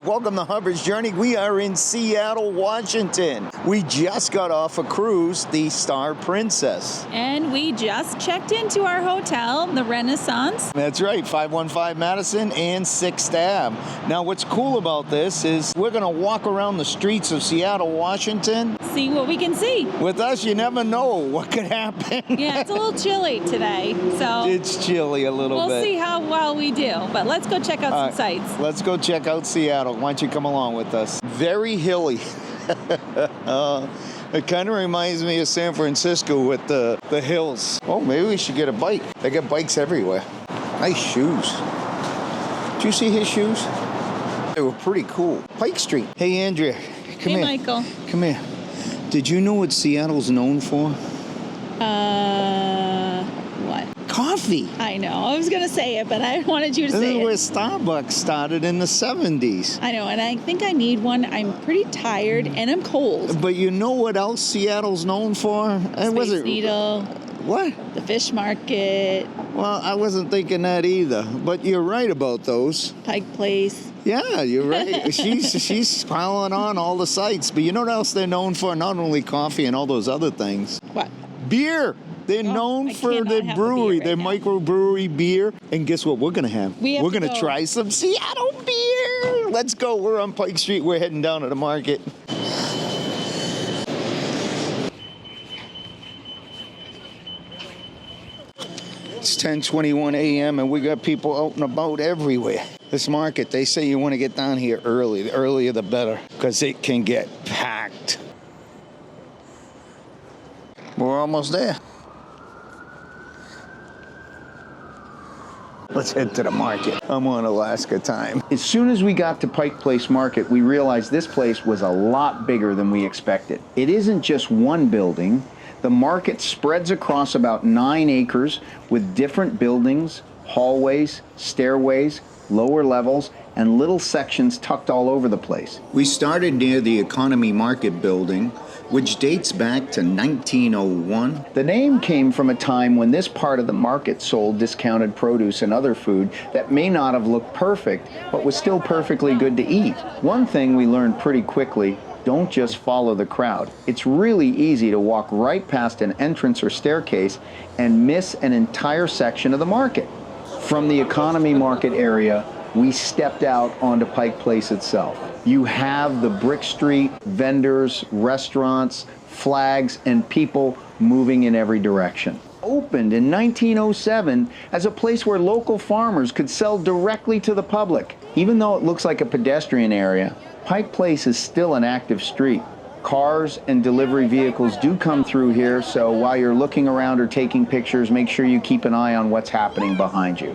Welcome to Hubbards Journey. We are in Seattle, Washington. We just got off a cruise, the Star Princess. And we just checked into our hotel, the Renaissance. That's right, 515 Madison and 6th Ave. Now, what's cool about this is we're going to walk around the streets of Seattle, Washington. See what we can see. With us, you never know what could happen. Yeah, it's a little chilly today, so it's chilly a little bit. We'll see how well we do, but let's go check out some sights. Let's go check out Seattle. Why don't you come along with us? Very hilly. It kind of reminds me of San Francisco with the hills. Oh, maybe we should get a bike. They got bikes everywhere. Nice shoes. Did you see his shoes? They were pretty cool. Pike Street. Hey, Andrea. Come here. Hey, Michael. Come here. Did you know what Seattle's known for? What? Coffee. I know. I was going to say it, but I wanted you to This say is it. where Starbucks started in the 70s. I know, and I think I need one. I'm pretty tired, and I'm cold. But you know what else Seattle's known for? Space Needle. What? The fish market. Well, I wasn't thinking that either, but you're right about those. Pike Place. Yeah, you're right. She's piling on all the sites. But you know what else they're known for? Not only coffee and all those other things. What? Beer. They're known for their brewery, their microbrewery beer. And guess what we're going to have? We're going to try some Seattle beer. Let's go. We're on Pike Street. We're heading down to the market. It's 10:21 a.m. and we got people out and about everywhere. This market, they say you want to get down here early. The earlier the better, because it can get packed. We're almost there. Let's head to the market. I'm on Alaska time. As soon as we got to Pike Place Market, we realized this place was a lot bigger than we expected. It isn't just one building. The market spreads across about 9 acres with different buildings, hallways, stairways, lower levels, and little sections tucked all over the place. We started near the Economy Market building, which dates back to 1901. The name came from a time when this part of the market sold discounted produce and other food that may not have looked perfect, but was still perfectly good to eat. One thing we learned pretty quickly: don't just follow the crowd. It's really easy to walk right past an entrance or staircase and miss an entire section of the market. From the Economy Market area, we stepped out onto Pike Place itself. You have the brick street, vendors, restaurants, flags, and people moving in every direction. Opened in 1907 as a place where local farmers could sell directly to the public. Even though it looks like a pedestrian area, Pike Place is still an active street. Cars and delivery vehicles do come through here, so while you're looking around or taking pictures, make sure you keep an eye on what's happening behind you.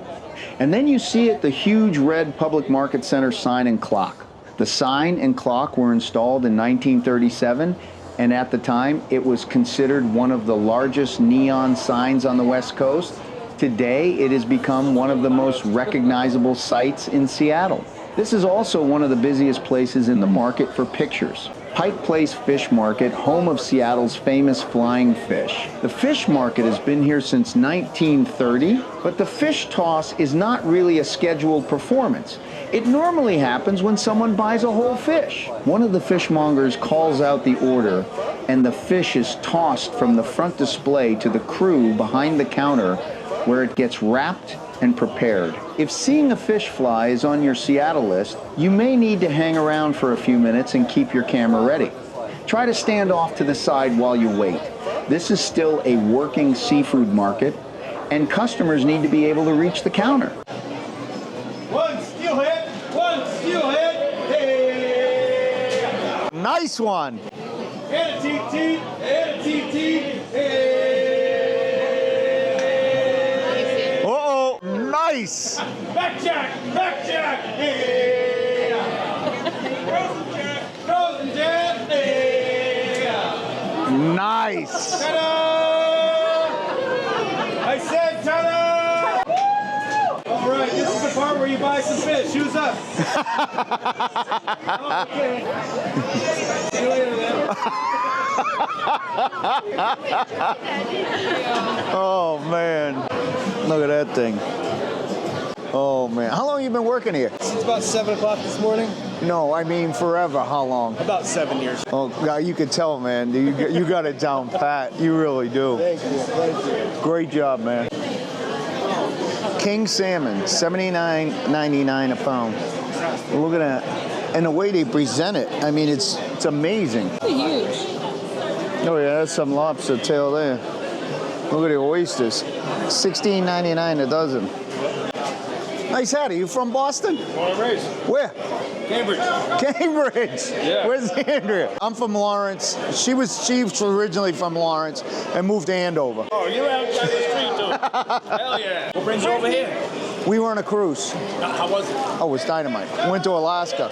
And then you see it, the huge red Public Market Center sign and clock. The sign and clock were installed in 1937, and at the time, it was considered one of the largest neon signs on the West Coast. Today, it has become one of the most recognizable sights in Seattle. This is also one of the busiest places in the market for pictures. Pike Place Fish Market, home of Seattle's famous flying fish. The fish market has been here since 1930, but the fish toss is not really a scheduled performance. It normally happens when someone buys a whole fish. One of the fishmongers calls out the order, and the fish is tossed from the front display to the crew behind the counter, where it gets wrapped and prepared. If seeing a fish fly is on your Seattle list, you may need to hang around for a few minutes and keep your camera ready. Try to stand off to the side while you wait. This is still a working seafood market, and customers need to be able to reach the counter. One steelhead, hey! Nice one! And a TT, hey! Nice! Back jack, hey! Frozen jack, hey! Nice! Ta-da! I said ta-da! All right, this is the part where you buy some fish. Shoes up. Okay. See you later, then. Oh, man. Look at that thing. Oh man, how long you been working here? Since about 7 o'clock this morning. No, I mean forever. How long? About 7 years. Oh, God, you could tell, man. You got it down pat. You really do. Thank you. Thank you. Great job, man. King salmon, $79.99 a pound. Look at that. And the way they present it, I mean, it's amazing. Huge. Oh yeah, that's some lobster tail there. Look at the oysters. $16.99 a dozen. Nice hat. Are you from Boston? Born and raised. Where? Cambridge. Cambridge. Yeah. Where's Andrea? I'm from Lawrence. She was originally from Lawrence and moved to Andover. Oh, you're out down the street, dude. Hell yeah. What brings you over here? We were on a cruise. How was it? Oh, it was dynamite. Went to Alaska,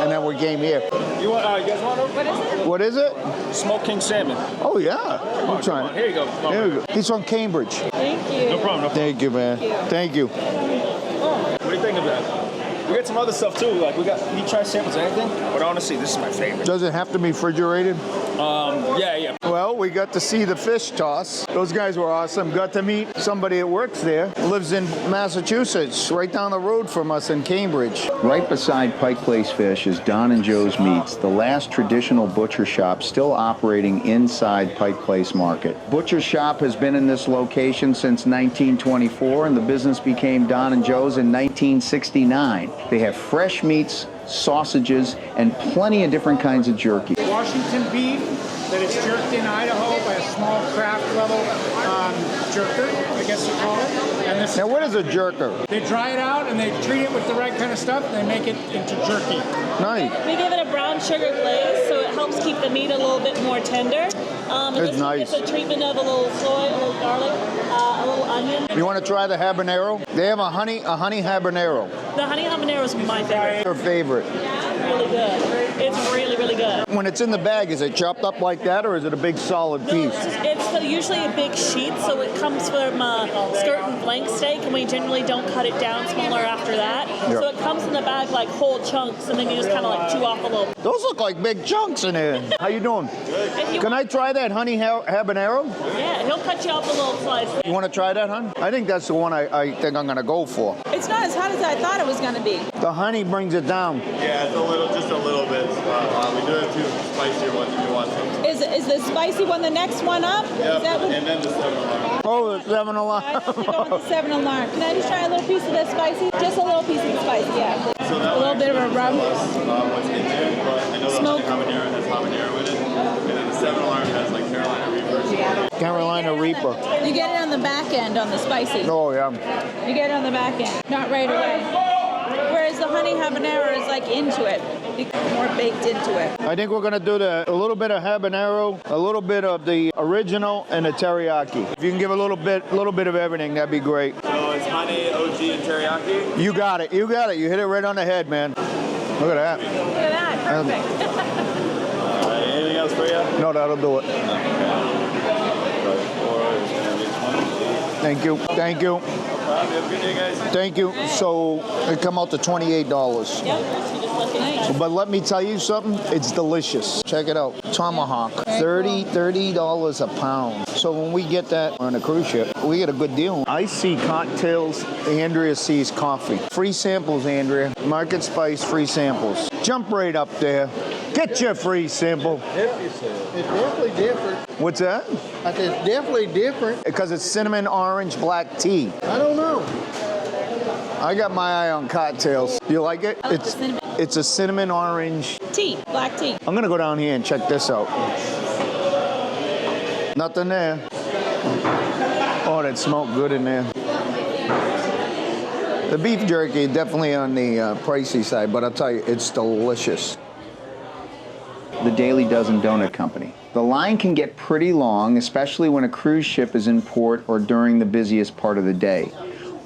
and then we came here. You guys want to? What is it? Smoked king salmon. Oh yeah. I'm trying. Here you go. Here we go. He's from Cambridge. Thank you. No problem. Thank you, man. Thank you. What do you think of that? We got some other stuff too. Like you try samples of anything? But honestly, this is my favorite. Does it have to be refrigerated? Yeah. Well, we got to see the fish toss. Those guys were awesome. Got to meet somebody that works there. Lives in Massachusetts, right down the road from us in Cambridge. Right beside Pike Place Fish is Don and Joe's Meats, the last traditional butcher shop still operating inside Pike Place Market. Butcher shop has been in this location since 1924, and the business became Don and Joe's in 1969. They have fresh meats, sausages, and plenty of different kinds of jerky. Washington beef that is jerked in Idaho by a small craft level jerker, I guess you call it. And this Now, what is a jerker? they dry it out and they treat it with the right kind of stuff and they make it into jerky. Nice. We give it a brown sugar glaze, so it helps keep the meat a little bit more tender. It's nice. It's a treatment of a little soy, a little garlic, a little onion. You want to try the habanero? They have a honey habanero. The honey habanero is my favorite. Your favorite. Really good. It's really, really good. When it's in the bag, is it chopped up like that, or is it a big solid No, piece? it's usually a big sheet, so it comes from skirt and flank steak, and we generally don't cut it down smaller after that. Yeah. So it comes in the bag like whole chunks, and then you just kind of like chew off a little. Those look like big chunks in there. How you doing? If you Can I try that honey habanero? Yeah, he'll cut you off a little slice. You want to try that, hon? I think that's the one I think I'm going to go for. It's not as hot as I thought it was going to be. The honey brings it down. Yeah, it's just a little bit. We do have 2 spicier ones if you want some. Is the spicy one the next one up? Yep, Is that what? and then the 7-Eleven. Oh, the 7-Eleven. I have to go with the 7-Alarm. Can I just try a little piece of that spicy? Just a little piece of the spicy, yeah. So that A little bit of a rub. what's in there, but I know the Smoke. habanero has habanero in it, and then the 7-Alarm has like Carolina Reapers. Carolina Reaper. You get it on the back end on the spicy. Oh, yeah. You get it on the back end, not right away. Whereas the honey habanero is like into it, more baked into it. I think we're going to do a little bit of habanero, a little bit of the original, and the teriyaki. If you can give a little bit of everything, that'd be great. So it's honey, OG, and teriyaki. You got it. You got it. You hit it right on the head, man. Look at that. Look at that, perfect. Anything else for you? No, that'll do it. Thank you. Thank you. Have a good day, guys. Thank you. So it come out to $28. Yep, so just let it But let me tell you something, it's delicious. Check it out. Tomahawk, $30 a pound. So when we get that on a cruise ship, we get a good deal. I see cocktails, Andrea sees coffee. Free samples, Andrea. MarketSpice free samples. Jump right up there. Get your free sample. It's definitely different. What's that? I said it's definitely different. Because it's cinnamon orange black tea. I don't know. I got my eye on cocktails. You like it? I like the cinnamon. It's a cinnamon orange. Tea, black tea. I'm gonna go down here and check this out. Nothing there. Oh, that smoked good in there. The beef jerky definitely on the pricey side, but I'll tell you, it's delicious. The Daily Dozen Doughnut Company. The line can get pretty long, especially when a cruise ship is in port or during the busiest part of the day.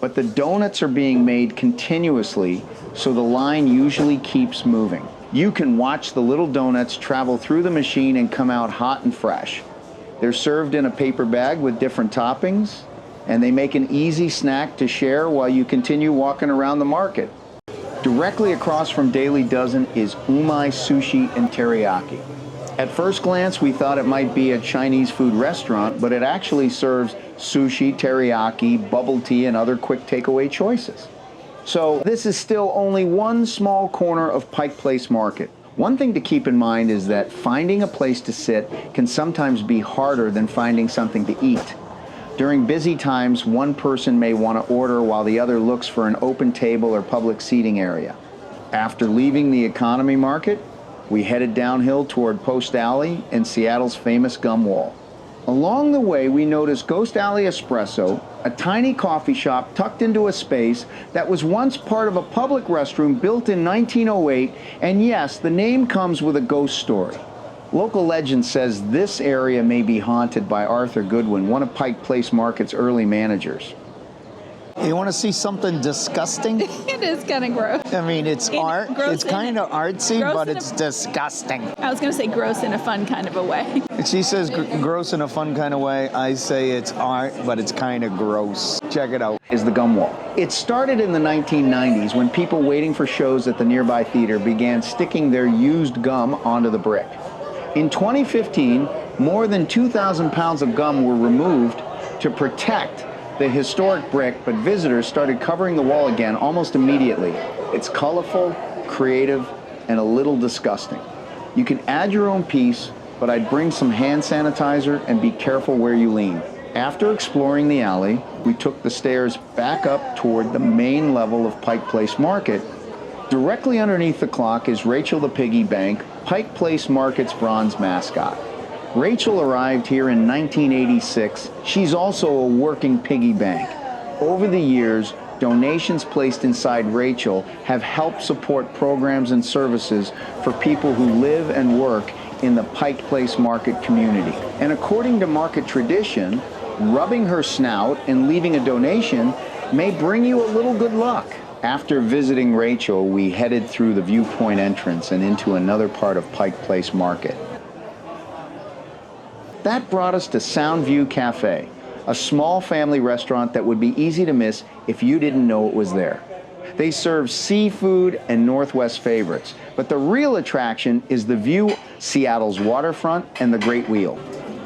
But the donuts are being made continuously, so the line usually keeps moving. You can watch the little donuts travel through the machine and come out hot and fresh. They're served in a paper bag with different toppings, and they make an easy snack to share while you continue walking around the market. Directly across from Daily Dozen is Umai Sushi Teriyaki. At first glance, we thought it might be a Chinese food restaurant, but it actually serves sushi, teriyaki, bubble tea, and other quick takeaway choices. So this is still only one small corner of Pike Place Market. One thing to keep in mind is that finding a place to sit can sometimes be harder than finding something to eat. During busy times, one person may want to order while the other looks for an open table or public seating area. After leaving the economy market, we headed downhill toward Post Alley and Seattle's famous gum wall. Along the way, we noticed Ghost Alley Espresso, a tiny coffee shop tucked into a space that was once part of a public restroom built in 1908, and yes, the name comes with a ghost story. Local legend says this area may be haunted by Arthur Goodwin, one of Pike Place Market's early managers. You want to see something disgusting? It is kind of gross. I mean, it's art. It's kind of artsy, but it's disgusting. I was going to say gross in a fun kind of a way. She says gross in a fun kind of way. I say it's art, but it's kind of gross. Check it out. Is the gum wall. It started in the 1990s when people waiting for shows at the nearby theater began sticking their used gum onto the brick. In 2015, more than 2,000 pounds of gum were removed to protect the historic brick, but visitors started covering the wall again almost immediately. It's colorful, creative, and a little disgusting. You can add your own piece, but I'd bring some hand sanitizer and be careful where you lean. After exploring the alley, we took the stairs back up toward the main level of Pike Place Market. Directly underneath the clock is Rachel the Piggy Bank, Pike Place Market's bronze mascot. Rachel arrived here in 1986. She's also a working piggy bank. Over the years, donations placed inside Rachel have helped support programs and services for people who live and work in the Pike Place Market community. And according to market tradition, rubbing her snout and leaving a donation may bring you a little good luck. After visiting Rachel, we headed through the viewpoint entrance and into another part of Pike Place Market. That brought us to Soundview Cafe, a small family restaurant that would be easy to miss if you didn't know it was there. They serve seafood and Northwest favorites, but the real attraction is the view, Seattle's waterfront, and the Great Wheel.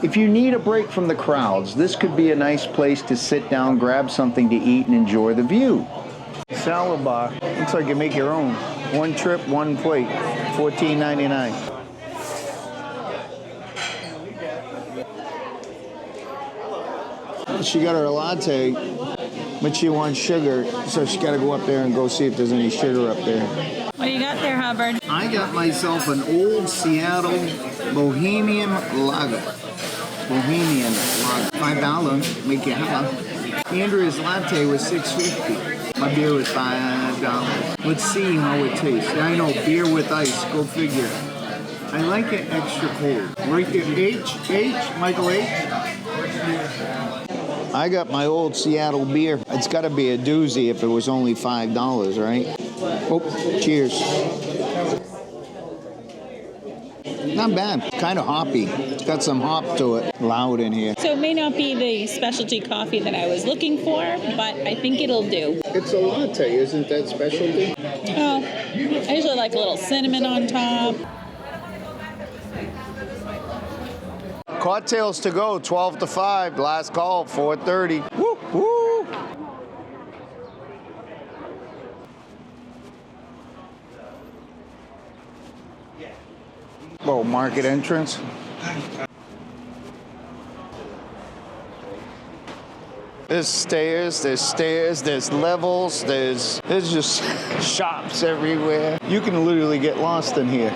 If you need a break from the crowds, this could be a nice place to sit down, grab something to eat, and enjoy the view. Salad bar. Looks like you make your own. One trip, one plate. $14.99. She got her latte, but she wants sugar, so she got to go up there and go see if there's any sugar up there. What do you got there, Hubbard? I got myself an old Seattle Bohemian Lager. Bohemian Lager. $5, make you have. Andrea's latte was $6.50. My beer was $5. Let's see how it tastes. I know, beer with ice, go figure. I like it extra cold. Right there, Michael H. I got my old Seattle beer. It's got to be a doozy if it was only $5, right? Oh, cheers. Not bad. Kind of hoppy. It's got some hop to it. Loud in here. So it may not be the specialty coffee that I was looking for, but I think it'll do. It's a latte, isn't that specialty? Oh, I usually like a little cinnamon on top. Cocktails to go, 12 to 5. Last call, 4:30. Woo, woo. Oh, market entrance. There's stairs, there's levels, there's just shops everywhere. You can literally get lost in here.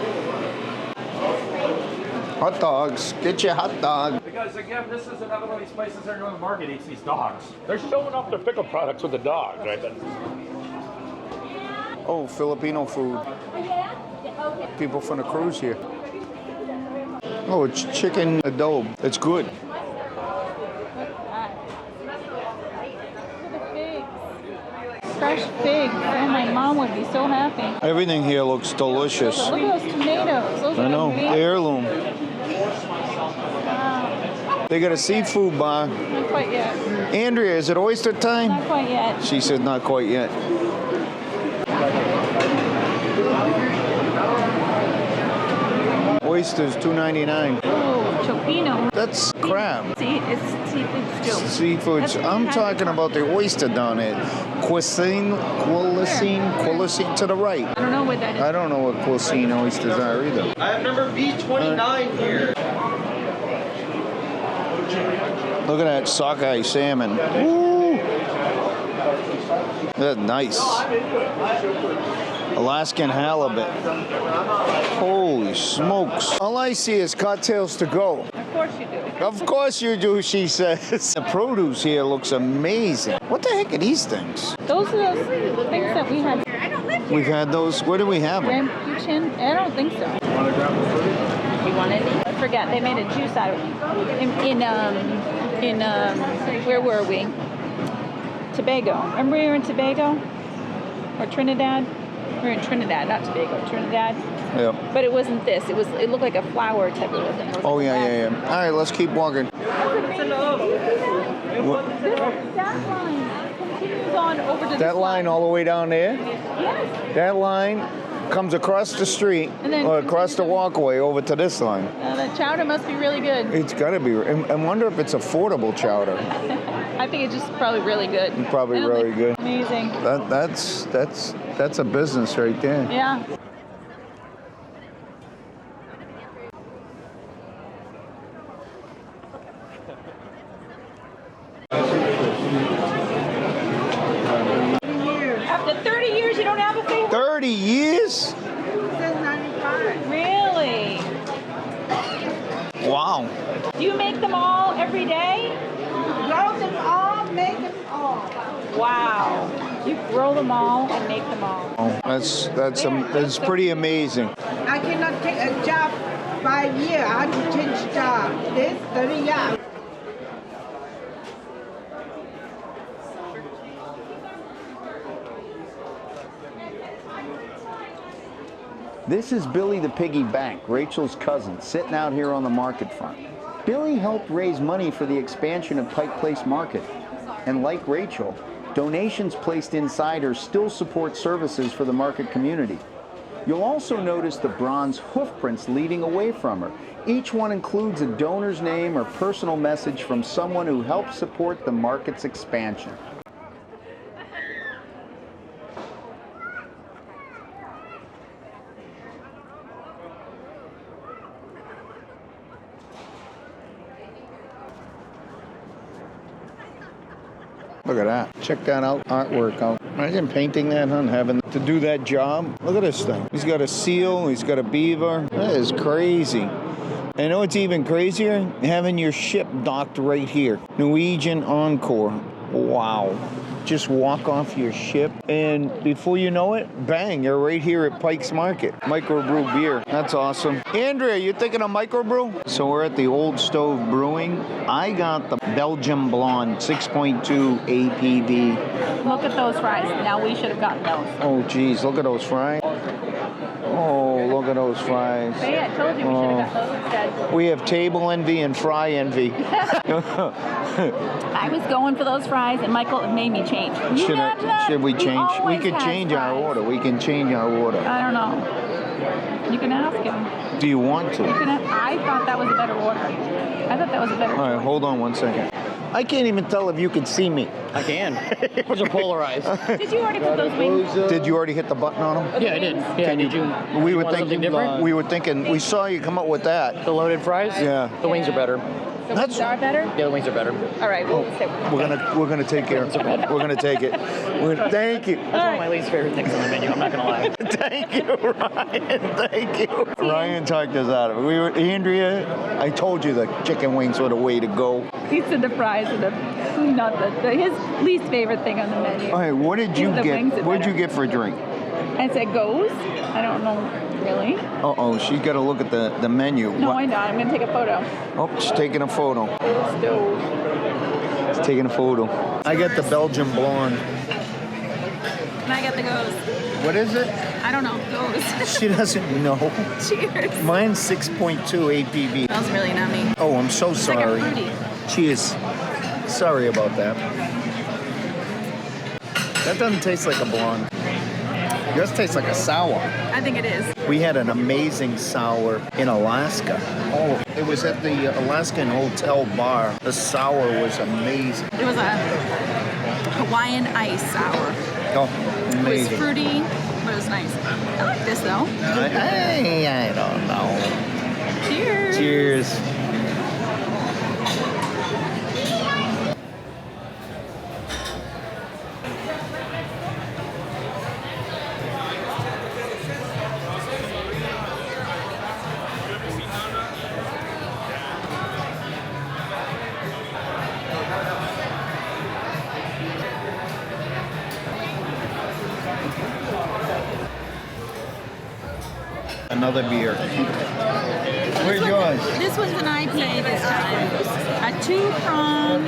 Hot dogs, get your hot dog. Because again, this is another one of these places that are going to market eats these dogs. They're showing off their pickle products with the dogs, right? Oh, Filipino food. People from the cruise here. Oh, it's chicken adobo. It's good. Fresh figs. Oh, my mom would be so happy. Everything here looks delicious. Look at those tomatoes. Those I are know, big. heirloom. Wow. They got a seafood bar. Not quite yet. Andrea, is it oyster time? Not quite yet. She said not quite yet. Oysters, $2.99. Oh, tofino. That's crab. It's seafood stew. Seafood. That's what we I'm had talking before. about the oyster down there. Cuisine to the right. I don't know what that is. I don't know what cuisine oysters are either. I have number B29 here. Look at that sockeye salmon. Woo! That's nice. Alaskan halibut. Holy smokes. All I see is cocktails to go. Of course you do. Of course you do, she says. The produce here looks amazing. What the heck are these things? Those are those things that we had. We've had those. Where do we have them? Rambutan? I don't think so. You want any? I forget. They made a juice out of it. Where were we? Tobago. Remember we were in Tobago? Or Trinidad? We were in Trinidad, not Tobago. Trinidad. Yeah. But it wasn't this. It looked like a flower type of thing. Oh, yeah. All right, let's keep walking. That line continues on over to That line all the way down there? Yes. That line comes across the street And then or across the walkway over to this line. The chowder must be really good. It's got to be. I wonder if it's affordable chowder. I think it's just probably really good. Probably really good. Amazing. That's a business right there. Yeah. After 30 years, you don't have a favorite? 30 years? Since 95. Really? Wow. Do you make them all every day? Grow them all, make them all. Wow. You grow them all and make them all. Oh, that's pretty amazing. I cannot take a job by year. I have to change job. This 30 years. This is Billy the Piggy Bank, Rachel's cousin, sitting out here on the market front. Billy helped raise money for the expansion of Pike Place Market. And like Rachel, donations placed inside her still support services for the market community. You'll also notice the bronze hoof prints leading away from her. Each one includes a donor's name or personal message from someone who helped support the market's expansion. Look at that. Check that out. Artwork out. Imagine painting that, huh? Having to do that job. Look at this thing. He's got a seal. He's got a beaver. That is crazy. I know it's even crazier having your ship docked right here. Norwegian Encore. Wow. Just walk off your ship, and before you know it, bang, you're right here at Pike's Market. Microbrew beer. That's awesome. Andrea, you thinking of microbrew? So we're at the Old Stove Brewing. I got the Belgian Blonde 6.2 APV. Look at those fries. Now we should have gotten those. Oh, geez, look at those fries. Oh, look at those fries. See, I told you we should have got those instead. We have table envy and fry envy. I was going for those fries, and Michael made me change. Should we change? We always could have change our fries. order. We can change our order. I don't know. You can ask him. Do you want to? I thought that was a better order. I thought that was a better All right, hold on one second. I can't even tell if you can see me. I can. Those are polarized. Did you already put those wings? Did you already hit the button on them? Yeah, I did. Yeah, Can did you? We were want something thinking. different? We were thinking. We saw you come up with that. The loaded fries? Yeah. The wings are better. The wings are better? Yeah, the wings are better. All right, we'll say. We're gonna take care. We're gonna take it. Thank you. That's one of my least favorite things on the menu. I'm not gonna lie. Thank you, Ryan. Thank you. Ryan talked us out of it. Andrea, I told you the chicken wings were the way to go. He said the fries are his least favorite thing on the menu. All right, what did you get? What did you get for a drink? I said goes. I don't know really. Uh-oh, she's got to look at the menu. No, I know. I'm going to take a photo. Oh, she's taking a photo. Stove. She's taking a photo. I got the Belgian Blonde. And I got the goes. What is it? I don't know. Goes. She doesn't know. Cheers. Mine's 6.2 APV. Smells really nummy. Oh, I'm so It's sorry. like a fruity. Cheers. Sorry about that. That doesn't taste like a blonde. Yours tastes like a sour. I think it is. We had an amazing sour in Alaska. Oh, it was at the Alaskan Hotel bar. The sour was amazing. It was a Hawaiian ice sour. Oh, It was amazing. fruity, but it was nice. I like this though. I don't know. Cheers. Cheers. Another beer. Where's yours? This was an IPA this time. A 2-prong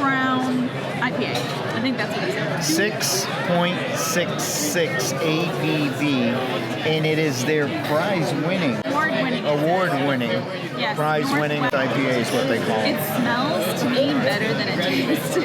brown IPA. I think that's what it is. 6.66 ABV, and it is their prize-winning, Award-winning. Yes. prize-winning IPA is what they call It it. smells to me better than it tastes.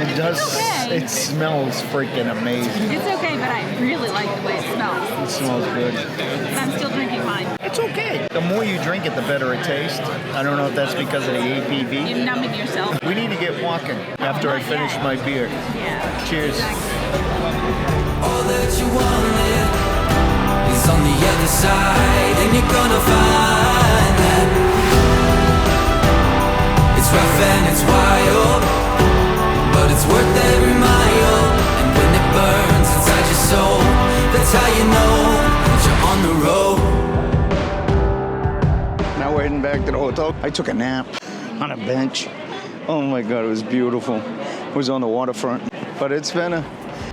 It does. okay. It smells freaking amazing. It's okay, but I really like the way it smells. It smells good. And I'm still drinking mine. It's okay. The more you drink it, the better it tastes. I don't know if that's because of the ABV. You're numbing yourself. We need to get walking after I finish my beer. Yeah. Cheers. All that you wanted is on the other side, and you're gonna find that it's rough and it's wild, but it's worth every mile. And when it burns inside your soul, that's how you know that you're on the road. Now we're heading back to the hotel. I took a nap on a bench. Oh my God, it was beautiful. It was on the waterfront, but it's been a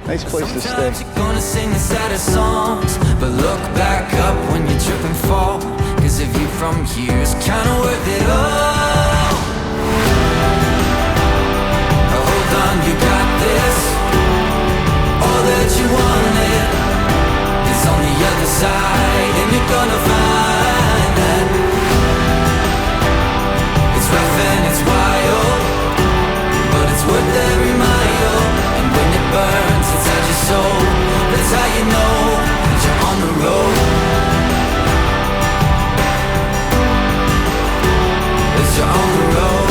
nice place to stay. Sometimes you're gonna sing the saddest songs, but look back up when you trip and fall, 'cause a view from here is kinda worth it all. Hold on, you got this. All that you wanted is on the other side, and you're gonna find that it's rough and it's wild, but it's worth every mile. And when it burns inside your soul, that's how you know that you're on the road. That you're on the road.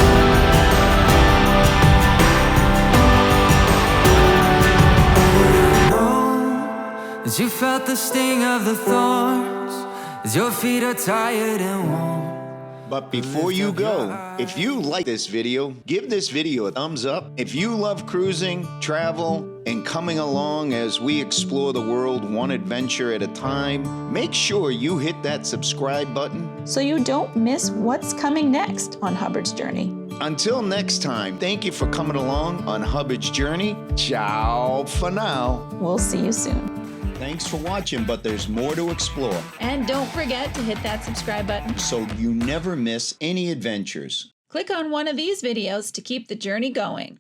As you felt the sting of the thorns, as your feet are tired and worn. But before you go, if you like this video, give this video a thumbs up. If you love cruising, travel, and coming along as we explore the world one adventure at a time, make sure you hit that subscribe button So you don't miss what's coming next on Hubbard's Journey. Until next time, thank you for coming along on Hubbards Journey. Ciao for now. We'll see you soon. Thanks for watching, but there's more to explore, And don't forget to hit that subscribe button. so you never miss any adventures. Click on one of these videos to keep the journey going.